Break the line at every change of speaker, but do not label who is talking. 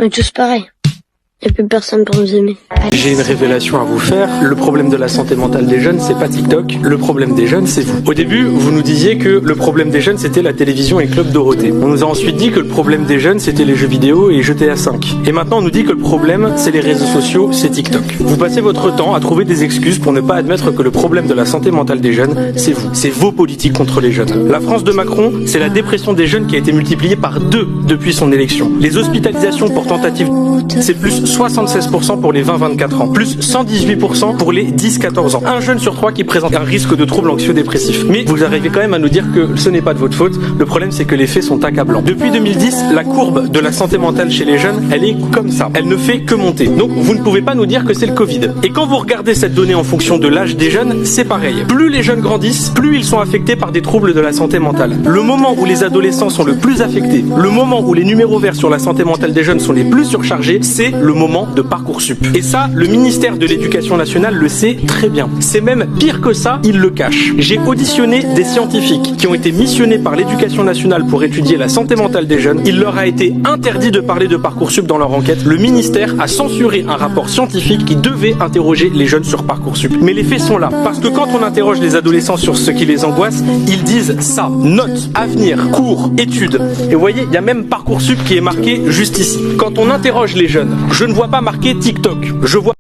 On est tous pareils. Il n'y a plus personne pour nous aimer.
J'ai une révélation à vous faire. Le problème de la santé mentale des jeunes, c'est pas TikTok. Le problème des jeunes, c'est vous. Au début, vous nous disiez que le problème des jeunes, c'était la télévision et Club Dorothée. On nous a ensuite dit que le problème des jeunes, c'était les jeux vidéo et GTA 5. Et maintenant, on nous dit que le problème, c'est les réseaux sociaux, c'est TikTok. Vous passez votre temps à trouver des excuses pour ne pas admettre que le problème de la santé mentale des jeunes, c'est vous. C'est vos politiques contre les jeunes. La France de Macron, c'est la dépression des jeunes qui a été multipliée par 2 depuis son élection. Les hospitalisations pour tentative, c'est plus 76% pour les 20-24 ans, plus 118% pour les 10-14 ans. Un jeune sur 3 qui présente un risque de troubles anxio-dépressifs. Mais vous arrivez quand même à nous dire que ce n'est pas de votre faute. Le problème, c'est que les faits sont accablants. Depuis 2010, la courbe de la santé mentale chez les jeunes, elle est comme ça. Elle ne fait que monter. Donc, vous ne pouvez pas nous dire que c'est le Covid. Et quand vous regardez cette donnée en fonction de l'âge des jeunes, c'est pareil. Plus les jeunes grandissent, plus ils sont affectés par des troubles de la santé mentale. Le moment où les adolescents sont le plus affectés, le moment où les numéros verts sur la santé mentale des jeunes sont les plus surchargés, c'est le moment de Parcoursup. Et ça, le ministère de l'Éducation nationale le sait très bien. C'est même pire que ça, il le cache. J'ai auditionné des scientifiques qui ont été missionnés par l'Éducation nationale pour étudier la santé mentale des jeunes. Il leur a été interdit de parler de Parcoursup dans leur enquête. Le ministère a censuré un rapport scientifique qui devait interroger les jeunes sur Parcoursup. Mais les faits sont là. Parce que quand on interroge les adolescents sur ce qui les angoisse, ils disent ça. Notes, avenir, cours, études. Et vous voyez, il y a même Parcoursup qui est marqué juste ici. Quand on interroge les jeunes, je ne vois pas marqué TikTok. Je vois